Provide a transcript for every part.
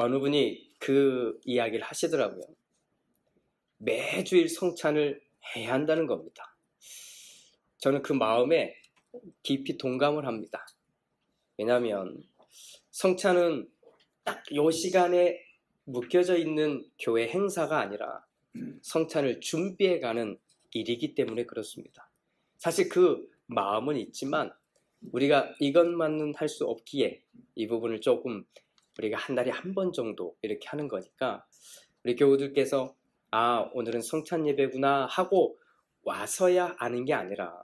어느 분이 그 이야기를 하시더라고요. 매주일 성찬을 해야 한다는 겁니다. 저는 그 마음에 깊이 동감을 합니다. 왜냐하면 성찬은 딱 요 시간에 묶여져 있는 교회 행사가 아니라 성찬을 준비해가는 일이기 때문에 그렇습니다. 사실 그 마음은 있지만 우리가 이것만은 할 수 없기에 이 부분을 조금 우리가 한 달에 한 번 정도 이렇게 하는 거니까 우리 교우들께서 오늘은 성찬 예배구나 하고 와서야 아는 게 아니라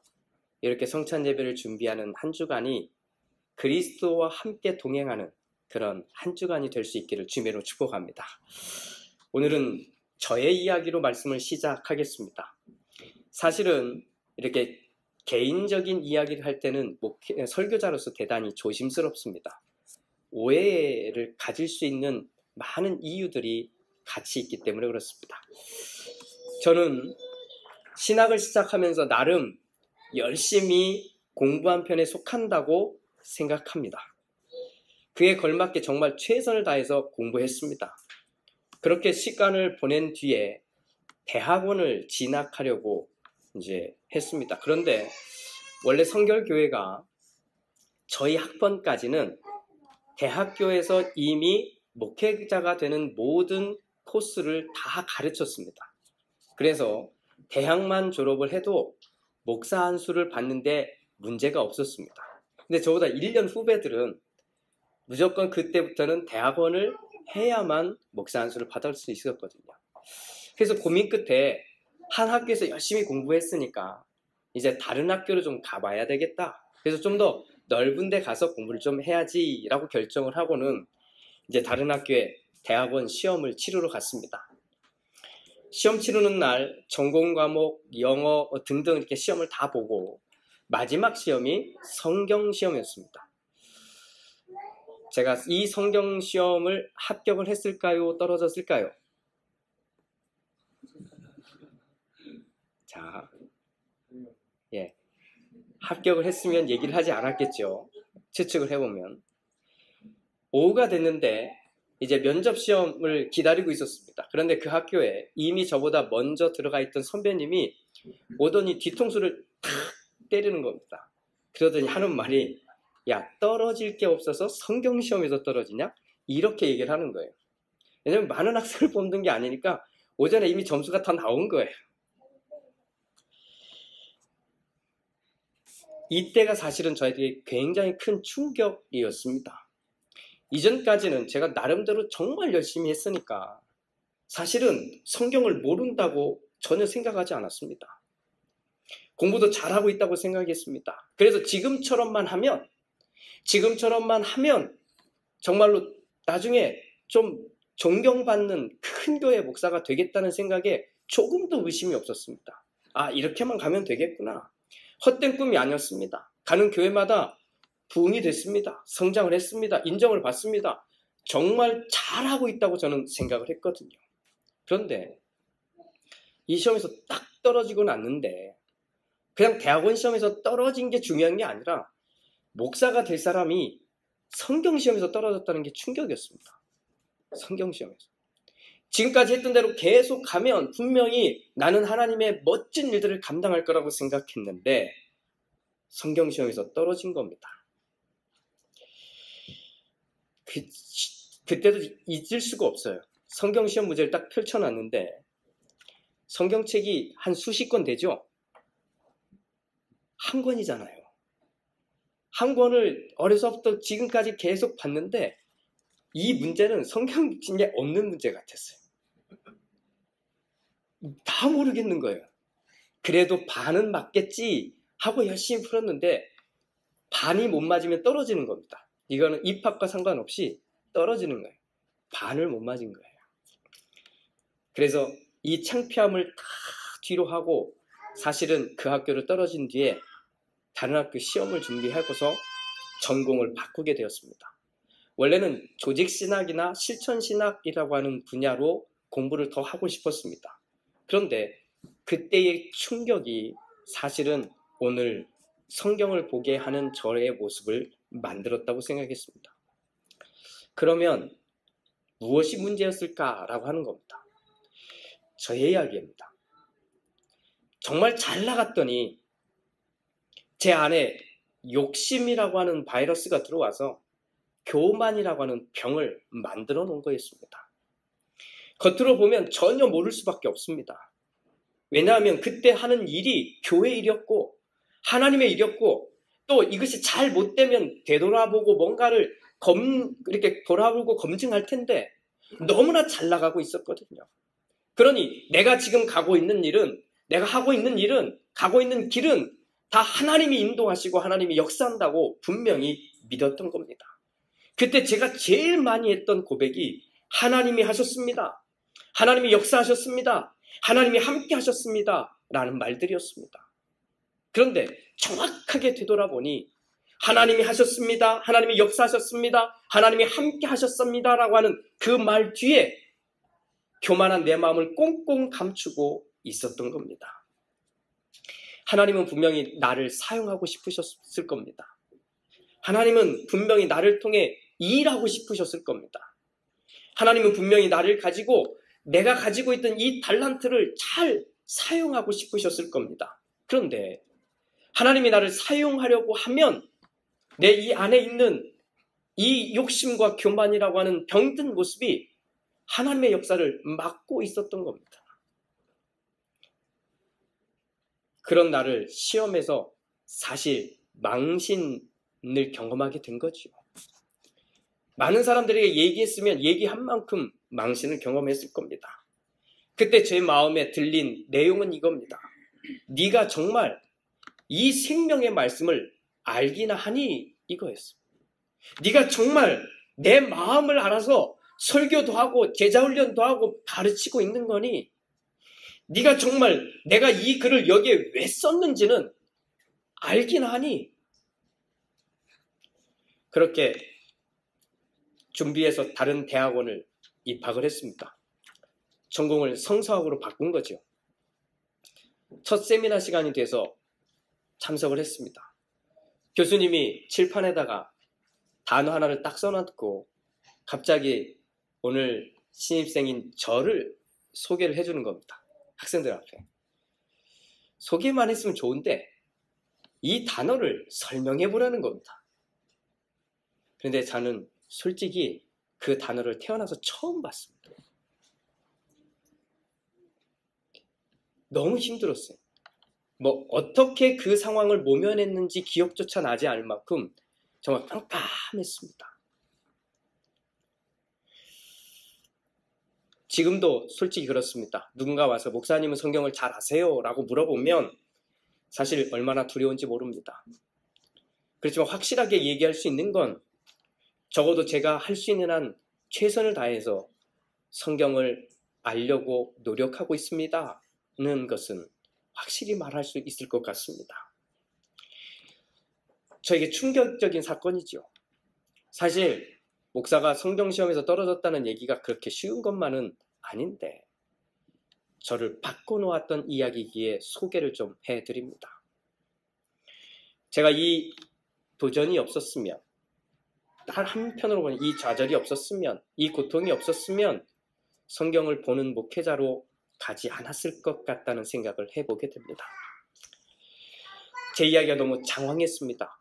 이렇게 성찬 예배를 준비하는 한 주간이 그리스도와 함께 동행하는 그런 한 주간이 될 수 있기를 주님으로 축복합니다. 오늘은 저의 이야기로 말씀을 시작하겠습니다. 사실은 이렇게 개인적인 이야기를 할 때는 설교자로서 대단히 조심스럽습니다. 오해를 가질 수 있는 많은 이유들이 같이 있기 때문에 그렇습니다. 저는 신학을 시작하면서 나름 열심히 공부한 편에 속한다고 생각합니다. 그에 걸맞게 정말 최선을 다해서 공부했습니다. 그렇게 시간을 보낸 뒤에 대학원을 진학하려고 이제 했습니다. 그런데 원래 성결교회가 저희 학번까지는 대학교에서 이미 목회자가 되는 모든 코스를 다 가르쳤습니다. 그래서 대학만 졸업을 해도 목사 안수를 받는데 문제가 없었습니다. 근데 저보다 1년 후배들은 무조건 그때부터는 대학원을 해야만 목사 안수를 받을 수 있었거든요. 그래서 고민 끝에 한 학교에서 열심히 공부했으니까 이제 다른 학교로 좀 가봐야 되겠다. 그래서 좀 더 넓은 데 가서 공부를 좀 해야지 라고 결정을 하고는 이제 다른 학교에 대학원 시험을 치르러 갔습니다. 시험 치르는 날 전공 과목, 영어 등등 이렇게 시험을 다 보고 마지막 시험이 성경 시험이었습니다. 제가 이 성경 시험을 합격을 했을까요? 떨어졌을까요? 자, 합격을 했으면 얘기를 하지 않았겠죠. 추측을 해보면. 오후가 됐는데 이제 면접 시험을 기다리고 있었습니다. 그런데 그 학교에 이미 저보다 먼저 들어가 있던 선배님이 오더니 뒤통수를 탁 때리는 겁니다. 그러더니 하는 말이 야, 떨어질 게 없어서 성경 시험에서 떨어지냐? 이렇게 얘기를 하는 거예요. 왜냐면 많은 학생을 뽑는 게 아니니까 오전에 이미 점수가 다 나온 거예요. 이때가 사실은 저에게 굉장히 큰 충격이었습니다. 이전까지는 제가 나름대로 정말 열심히 했으니까 사실은 성경을 모른다고 전혀 생각하지 않았습니다. 공부도 잘하고 있다고 생각했습니다. 그래서 지금처럼만 하면 정말로 나중에 좀 존경받는 큰 교회 목사가 되겠다는 생각에 조금도 의심이 없었습니다. 이렇게만 가면 되겠구나. 헛된 꿈이 아니었습니다. 가는 교회마다 부흥이 됐습니다. 성장을 했습니다. 인정을 받습니다. 정말 잘하고 있다고 저는 생각을 했거든요. 그런데 이 시험에서 딱 떨어지고 났는데 그냥 대학원 시험에서 떨어진 게 중요한 게 아니라 목사가 될 사람이 성경 시험에서 떨어졌다는 게 충격이었습니다. 성경 시험에서. 지금까지 했던 대로 계속 가면 분명히 나는 하나님의 멋진 일들을 감당할 거라고 생각했는데 성경 시험에서 떨어진 겁니다. 그때도 잊을 수가 없어요. 성경 시험 문제를 딱 펼쳐놨는데 성경책이 한 수십 권 되죠? 한 권이잖아요. 한 권을 어려서부터 지금까지 계속 봤는데 이 문제는 성경책에 없는 문제 같았어요. 다 모르겠는 거예요. 그래도 반은 맞겠지 하고 열심히 풀었는데 반이 못 맞으면 떨어지는 겁니다. 이거는 입학과 상관없이 떨어지는 거예요. 반을 못 맞은 거예요. 그래서 이 창피함을 다 뒤로 하고 사실은 그 학교를 떨어진 뒤에 다른 학교 시험을 준비하고서 전공을 바꾸게 되었습니다. 원래는 조직신학이나 실천신학이라고 하는 분야로 공부를 더 하고 싶었습니다. 그런데 그때의 충격이 사실은 오늘 성경을 보게 하는 저의 모습을 만들었다고 생각했습니다. 그러면 무엇이 문제였을까라고 하는 겁니다. 저의 이야기입니다. 정말 잘 나갔더니 제 안에 욕심이라고 하는 바이러스가 들어와서 교만이라고 하는 병을 만들어 놓은 거였습니다. 겉으로 보면 전혀 모를 수밖에 없습니다. 왜냐하면 그때 하는 일이 교회 일이었고 하나님의 일이었고 또 이것이 잘 못되면 되돌아보고 뭔가를 이렇게 돌아보고 검증할 텐데 너무나 잘 나가고 있었거든요. 그러니 내가 지금 가고 있는 일은, 내가 하고 있는 일은, 가고 있는 길은 다 하나님이 인도하시고 하나님이 역사한다고 분명히 믿었던 겁니다. 그때 제가 제일 많이 했던 고백이 하나님이 하셨습니다. 하나님이 역사하셨습니다. 하나님이 함께 하셨습니다. 라는 말들이었습니다. 그런데 정확하게 되돌아보니 하나님이 하셨습니다. 하나님이 역사하셨습니다. 하나님이 함께 하셨습니다. 라고 하는 그 말 뒤에 교만한 내 마음을 꽁꽁 감추고 있었던 겁니다. 하나님은 분명히 나를 사용하고 싶으셨을 겁니다. 하나님은 분명히 나를 통해 일하고 싶으셨을 겁니다. 하나님은 분명히 나를 가지고 내가 가지고 있던 이 달란트를 잘 사용하고 싶으셨을 겁니다. 그런데 하나님이 나를 사용하려고 하면 내 이 안에 있는 이 욕심과 교만이라고 하는 병든 모습이 하나님의 역사를 막고 있었던 겁니다. 그런 나를 시험에서 사실 망신을 경험하게 된 거죠. 많은 사람들에게 얘기했으면 얘기한 만큼 망신을 경험했을 겁니다. 그때 제 마음에 들린 내용은 이겁니다. 네가 정말 이 생명의 말씀을 알기나 하니 이거였습니다. 네가 정말 내 마음을 알아서 설교도 하고 제자훈련도 하고 가르치고 있는 거니? 네가 정말 내가 이 글을 여기에 왜 썼는지는 알긴 하니? 그렇게 준비해서 다른 대학원을 입학을 했습니다. 전공을 성서학으로 바꾼 거죠. 첫 세미나 시간이 돼서 참석을 했습니다. 교수님이 칠판에다가 단어 하나를 딱 써놨고 갑자기 오늘 신입생인 저를 소개를 해주는 겁니다. 학생들 앞에. 소개만 했으면 좋은데 이 단어를 설명해 보라는 겁니다. 그런데 저는 솔직히 그 단어를 태어나서 처음 봤습니다. 너무 힘들었어요. 뭐 어떻게 그 상황을 모면했는지 기억조차 나지 않을 만큼 정말 깜깜했습니다. 지금도 솔직히 그렇습니다. 누군가 와서 목사님은 성경을 잘 아세요? 라고 물어보면 사실 얼마나 두려운지 모릅니다. 그렇지만 확실하게 얘기할 수 있는 건 적어도 제가 할 수 있는 한 최선을 다해서 성경을 알려고 노력하고 있습니다는 것은 확실히 말할 수 있을 것 같습니다. 저에게 충격적인 사건이죠. 사실 목사가 성경시험에서 떨어졌다는 얘기가 그렇게 쉬운 것만은 아닌데 저를 바꿔놓았던 이야기기에 소개를 좀 해드립니다. 제가 이 도전이 없었으면, 단 한편으로 보면 이 좌절이 없었으면, 이 고통이 없었으면 성경을 보는 목회자로 가지 않았을 것 같다는 생각을 해보게 됩니다. 제 이야기가 너무 장황했습니다.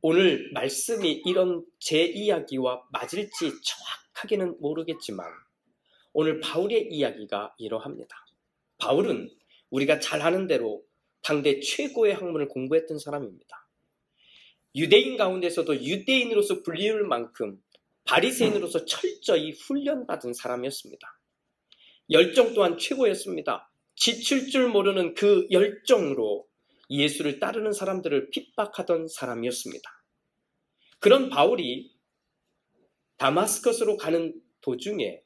오늘 말씀이 이런 제 이야기와 맞을지 정확하게는 모르겠지만 오늘 바울의 이야기가 이러합니다. 바울은 우리가 잘 아는 대로 당대 최고의 학문을 공부했던 사람입니다. 유대인 가운데서도 유대인으로서 불리울 만큼 바리새인으로서 철저히 훈련받은 사람이었습니다. 열정 또한 최고였습니다. 지칠 줄 모르는 그 열정으로 예수를 따르는 사람들을 핍박하던 사람이었습니다. 그런 바울이 다마스커스로 가는 도중에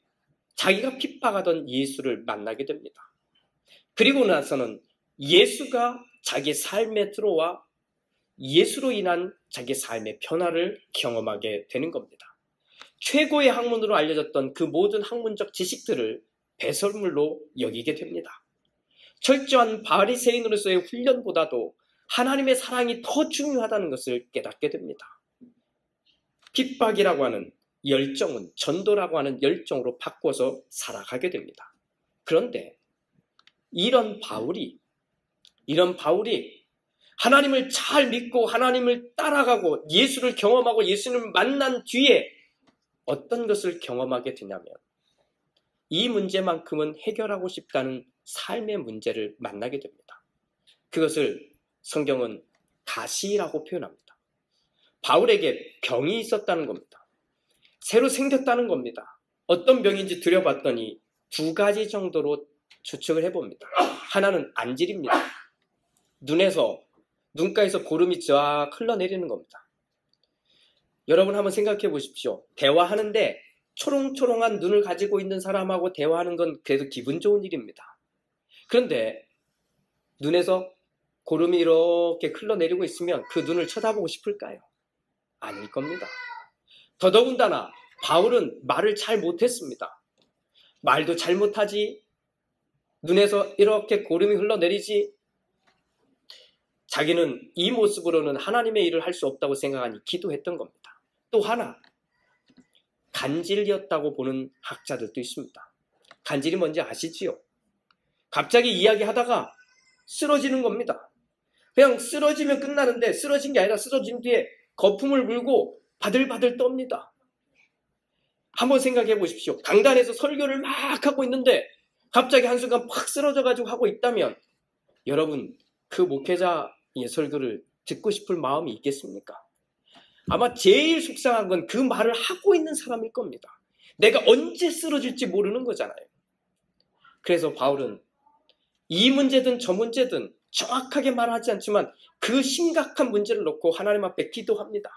자기가 핍박하던 예수를 만나게 됩니다. 그리고 나서는 예수가 자기 삶에 들어와 예수로 인한 자기 삶의 변화를 경험하게 되는 겁니다. 최고의 학문으로 알려졌던 그 모든 학문적 지식들을 배설물로 여기게 됩니다. 철저한 바리새인으로서의 훈련보다도 하나님의 사랑이 더 중요하다는 것을 깨닫게 됩니다. 핍박이라고 하는 열정은 전도라고 하는 열정으로 바꿔서 살아가게 됩니다. 그런데 이런 바울이 하나님을 잘 믿고 하나님을 따라가고 예수를 경험하고 예수님을 만난 뒤에 어떤 것을 경험하게 되냐면 이 문제만큼은 해결하고 싶다는 삶의 문제를 만나게 됩니다. 그것을 성경은 가시라고 표현합니다. 바울에게 병이 있었다는 겁니다. 새로 생겼다는 겁니다. 어떤 병인지 들여봤더니 두 가지 정도로 추측을 해봅니다. 하나는 안질입니다. 눈가에서 고름이 쫙 흘러내리는 겁니다. 여러분 한번 생각해 보십시오. 대화하는데 초롱초롱한 눈을 가지고 있는 사람하고 대화하는 건 그래도 기분 좋은 일입니다. 그런데 눈에서 고름이 이렇게 흘러내리고 있으면 그 눈을 쳐다보고 싶을까요? 아닐 겁니다. 더더군다나 바울은 말을 잘 못했습니다. 말도 잘 못하지, 눈에서 이렇게 고름이 흘러내리지, 자기는 이 모습으로는 하나님의 일을 할 수 없다고 생각하니 기도했던 겁니다. 또 하나, 간질이었다고 보는 학자들도 있습니다. 간질이 뭔지 아시지요? 갑자기 이야기하다가 쓰러지는 겁니다. 그냥 쓰러지면 끝나는데 쓰러진 게 아니라 쓰러진 뒤에 거품을 물고 바들바들 떱니다. 한번 생각해 보십시오. 강단에서 설교를 막 하고 있는데 갑자기 한순간 팍 쓰러져가지고 하고 있다면 여러분 그 목회자의 설교를 듣고 싶을 마음이 있겠습니까? 아마 제일 속상한 건 그 말을 하고 있는 사람일 겁니다. 내가 언제 쓰러질지 모르는 거잖아요. 그래서 바울은 이 문제든 저 문제든 정확하게 말하지 않지만 그 심각한 문제를 놓고 하나님 앞에 기도합니다.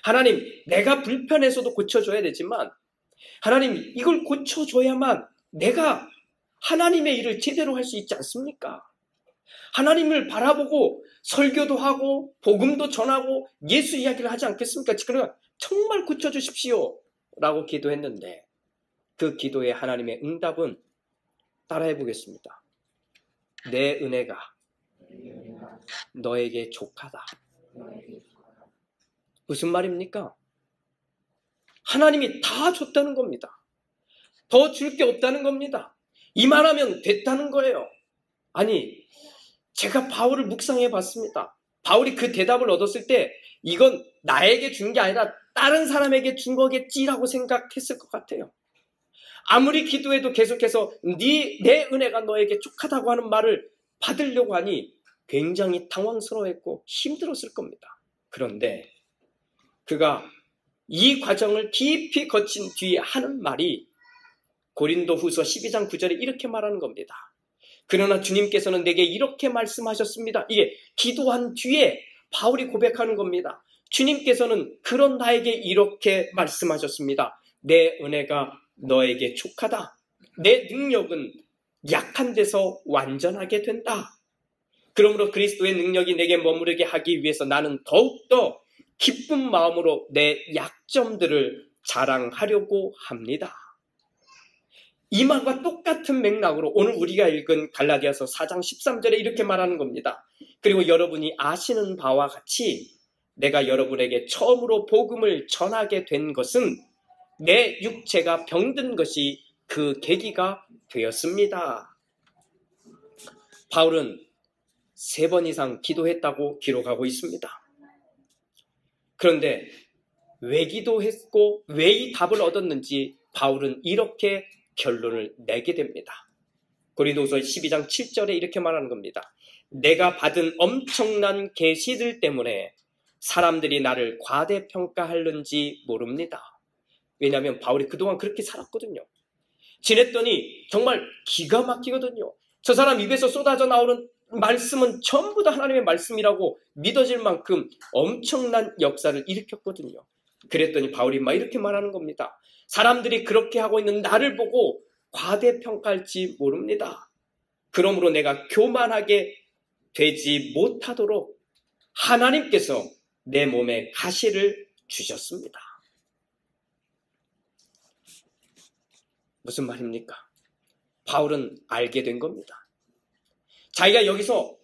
하나님, 내가 불편해서도 고쳐줘야 되지만 하나님, 이걸 고쳐줘야만 내가 하나님의 일을 제대로 할 수 있지 않습니까? 하나님을 바라보고 설교도 하고 복음도 전하고 예수 이야기를 하지 않겠습니까? 그러니까 정말 고쳐주십시오 라고 기도했는데 그 기도에 하나님의 응답은 따라해 보겠습니다. 내 은혜가 너에게 족하다. 무슨 말입니까? 하나님이 다 줬다는 겁니다. 더 줄 게 없다는 겁니다. 이만하면 됐다는 거예요. 아니, 제가 바울을 묵상해 봤습니다. 바울이 그 대답을 얻었을 때 이건 나에게 준 게 아니라 다른 사람에게 준 거겠지라고 생각했을 것 같아요. 아무리 기도해도 계속해서 내 은혜가 너에게 족하다고 하는 말을 받으려고 하니 굉장히 당황스러워했고 힘들었을 겁니다. 그런데 그가 이 과정을 깊이 거친 뒤에 하는 말이 고린도후서 12장 9절에 이렇게 말하는 겁니다. 그러나 주님께서는 내게 이렇게 말씀하셨습니다. 이게 기도한 뒤에 바울이 고백하는 겁니다. 주님께서는 그런 나에게 이렇게 말씀하셨습니다. 내 은혜가 너에게 족하다. 내 능력은 약한 데서 완전하게 된다. 그러므로 그리스도의 능력이 내게 머무르게 하기 위해서 나는 더욱더 기쁜 마음으로 내 약점들을 자랑하려고 합니다. 이 말과 똑같은 맥락으로 오늘 우리가 읽은 갈라디아서 4장 13절에 이렇게 말하는 겁니다. 그리고 여러분이 아시는 바와 같이 내가 여러분에게 처음으로 복음을 전하게 된 것은 내 육체가 병든 것이 그 계기가 되었습니다. 바울은 3번 이상 기도했다고 기록하고 있습니다. 그런데 왜 기도했고 왜 이 답을 얻었는지 바울은 이렇게 결론을 내게 됩니다. 고린도후서 12장 7절에 이렇게 말하는 겁니다. 내가 받은 엄청난 계시들 때문에 사람들이 나를 과대평가하는지 모릅니다. 왜냐하면 바울이 그동안 그렇게 살았거든요. 지냈더니 정말 기가 막히거든요. 저 사람 입에서 쏟아져 나오는 말씀은 전부 다 하나님의 말씀이라고 믿어질 만큼 엄청난 역사를 일으켰거든요. 그랬더니 바울이 막 이렇게 말하는 겁니다. 사람들이 그렇게 하고 있는 나를 보고 과대평가할지 모릅니다. 그러므로 내가 교만하게 되지 못하도록 하나님께서 내 몸에 가시를 주셨습니다. 무슨 말입니까? 바울은 알게 된 겁니다. 자기가 여기서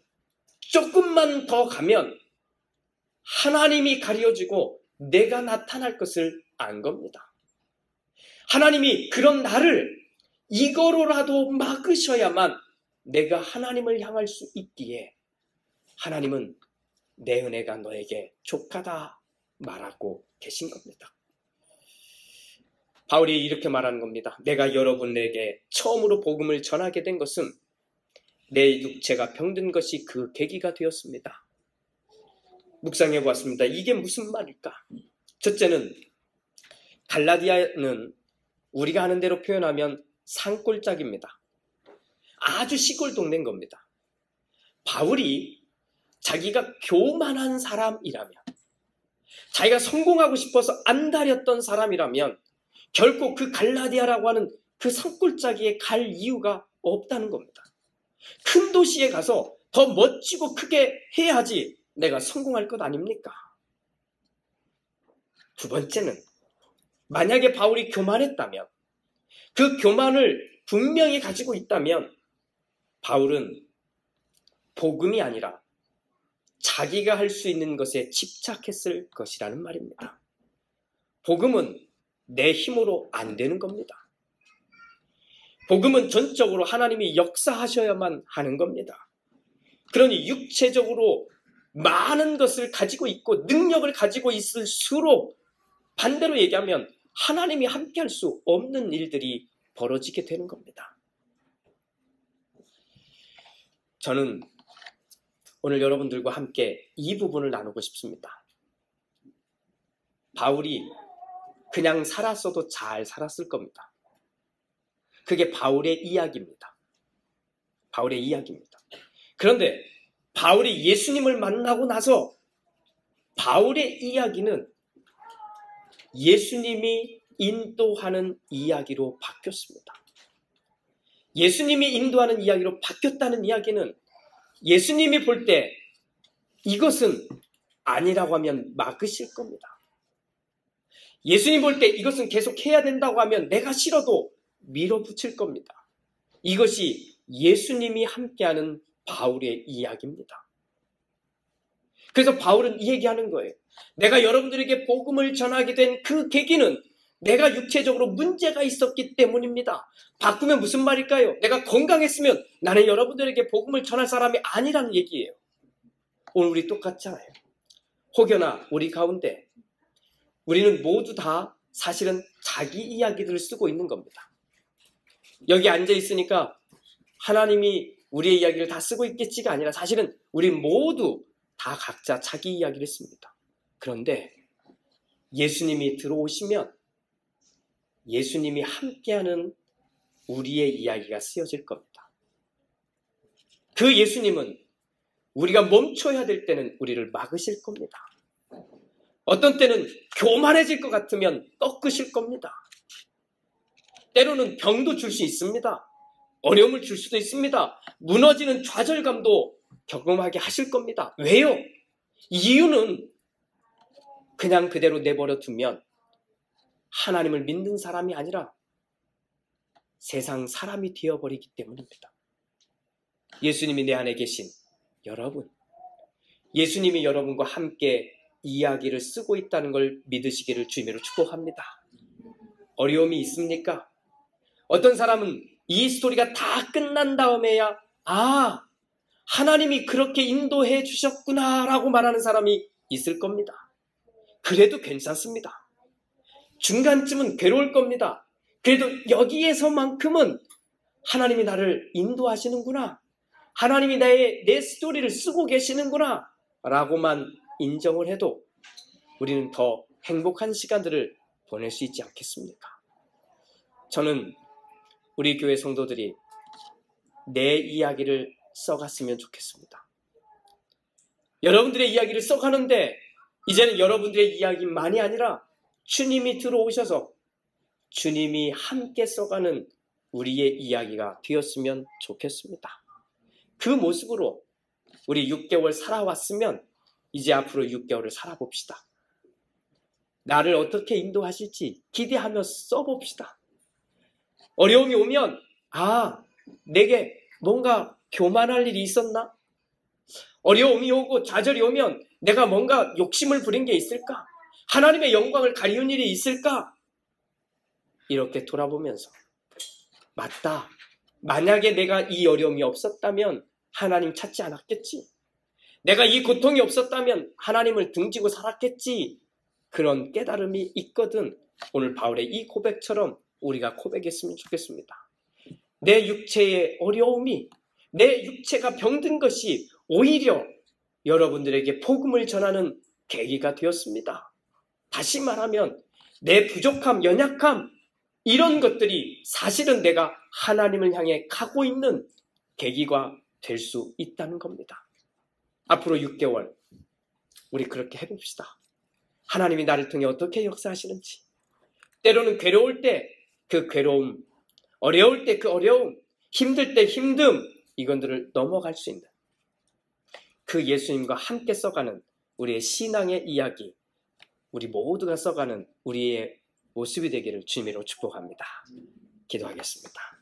조금만 더 가면 하나님이 가려지고 내가 나타날 것을 안 겁니다. 하나님이 그런 나를 이거로라도 막으셔야만 내가 하나님을 향할 수 있기에 하나님은 내 은혜가 너에게 족하다 말하고 계신 겁니다. 바울이 이렇게 말하는 겁니다. 내가 여러분에게 처음으로 복음을 전하게 된 것은 내 육체가 병든 것이 그 계기가 되었습니다. 묵상해 보았습니다. 이게 무슨 말일까? 첫째는 갈라디아는 우리가 하는 대로 표현하면 산골짜기입니다. 아주 시골 동네인 겁니다. 바울이 자기가 교만한 사람이라면, 자기가 성공하고 싶어서 안달했던 사람이라면 결코 그 갈라디아라고 하는 그 산골짜기에 갈 이유가 없다는 겁니다. 큰 도시에 가서 더 멋지고 크게 해야지 내가 성공할 것 아닙니까? 두 번째는 만약에 바울이 교만했다면, 그 교만을 분명히 가지고 있다면 바울은 복음이 아니라 자기가 할 수 있는 것에 집착했을 것이라는 말입니다. 복음은 내 힘으로 안 되는 겁니다. 복음은 전적으로 하나님이 역사하셔야만 하는 겁니다. 그러니 육체적으로 많은 것을 가지고 있고 능력을 가지고 있을수록 반대로 얘기하면 하나님이 함께할 수 없는 일들이 벌어지게 되는 겁니다. 저는 오늘 여러분들과 함께 이 부분을 나누고 싶습니다. 바울이 그냥 살았어도 잘 살았을 겁니다. 그게 바울의 이야기입니다. 바울의 이야기입니다. 그런데 바울이 예수님을 만나고 나서 바울의 이야기는 예수님이 인도하는 이야기로 바뀌었습니다. 예수님이 인도하는 이야기로 바뀌었다는 이야기는 예수님이 볼 때 이것은 아니라고 하면 막으실 겁니다. 예수님 볼 때 이것은 계속 해야 된다고 하면 내가 싫어도 밀어붙일 겁니다. 이것이 예수님이 함께하는 바울의 이야기입니다. 그래서 바울은 이 얘기하는 거예요. 내가 여러분들에게 복음을 전하게 된 그 계기는 내가 육체적으로 문제가 있었기 때문입니다. 바꾸면 무슨 말일까요? 내가 건강했으면 나는 여러분들에게 복음을 전할 사람이 아니라는 얘기예요. 오늘 우리 똑같잖아요. 혹여나 우리 가운데 우리는 모두 다 사실은 자기 이야기들을 쓰고 있는 겁니다. 여기 앉아 있으니까 하나님이 우리의 이야기를 다 쓰고 있겠지가 아니라 사실은 우리 모두 다 각자 자기 이야기를 씁니다. 그런데 예수님이 들어오시면 예수님이 함께하는 우리의 이야기가 쓰여질 겁니다. 그 예수님은 우리가 멈춰야 될 때는 우리를 막으실 겁니다. 어떤 때는 교만해질 것 같으면 꺾으실 겁니다. 때로는 병도 줄 수 있습니다. 어려움을 줄 수도 있습니다. 무너지는 좌절감도 경험하게 하실 겁니다. 왜요? 이유는 그냥 그대로 내버려 두면 하나님을 믿는 사람이 아니라 세상 사람이 되어버리기 때문입니다. 예수님이 내 안에 계신 여러분, 예수님이 여러분과 함께 이야기를 쓰고 있다는 걸 믿으시기를 주님으로 축복합니다. 어려움이 있습니까? 어떤 사람은 이 스토리가 다 끝난 다음에야 하나님이 그렇게 인도해 주셨구나 라고 말하는 사람이 있을 겁니다. 그래도 괜찮습니다. 중간쯤은 괴로울 겁니다. 그래도 여기에서만큼은 하나님이 나를 인도하시는구나, 하나님이 내 스토리를 쓰고 계시는구나 라고만 인정을 해도 우리는 더 행복한 시간들을 보낼 수 있지 않겠습니까? 저는 우리 교회 성도들이 내 이야기를 써갔으면 좋겠습니다. 여러분들의 이야기를 써가는데 이제는 여러분들의 이야기만이 아니라 주님이 들어오셔서 주님이 함께 써가는 우리의 이야기가 되었으면 좋겠습니다. 그 모습으로 우리 6개월 살아왔으면 이제 앞으로 6개월을 살아봅시다. 나를 어떻게 인도하실지 기대하며 써봅시다. 어려움이 오면 내게 뭔가 교만할 일이 있었나? 어려움이 오고 좌절이 오면 내가 뭔가 욕심을 부린 게 있을까? 하나님의 영광을 가리운 일이 있을까? 이렇게 돌아보면서 맞다. 만약에 내가 이 어려움이 없었다면 하나님 찾지 않았겠지. 내가 이 고통이 없었다면 하나님을 등지고 살았겠지. 그런 깨달음이 있거든. 오늘 바울의 이 고백처럼 우리가 고백했으면 좋겠습니다. 내 육체의 어려움이, 내 육체가 병든 것이 오히려 여러분들에게 복음을 전하는 계기가 되었습니다. 다시 말하면 내 부족함, 연약함, 이런 것들이 사실은 내가 하나님을 향해 가고 있는 계기가 될 수 있다는 겁니다. 앞으로 6개월 우리 그렇게 해봅시다. 하나님이 나를 통해 어떻게 역사하시는지, 때로는 괴로울 때 그 괴로움, 어려울 때 그 어려움, 힘들 때 힘듦, 이것들을 넘어갈 수 있는 그 예수님과 함께 써가는 우리의 신앙의 이야기, 우리 모두가 써가는 우리의 모습이 되기를 주님으로 축복합니다. 기도하겠습니다.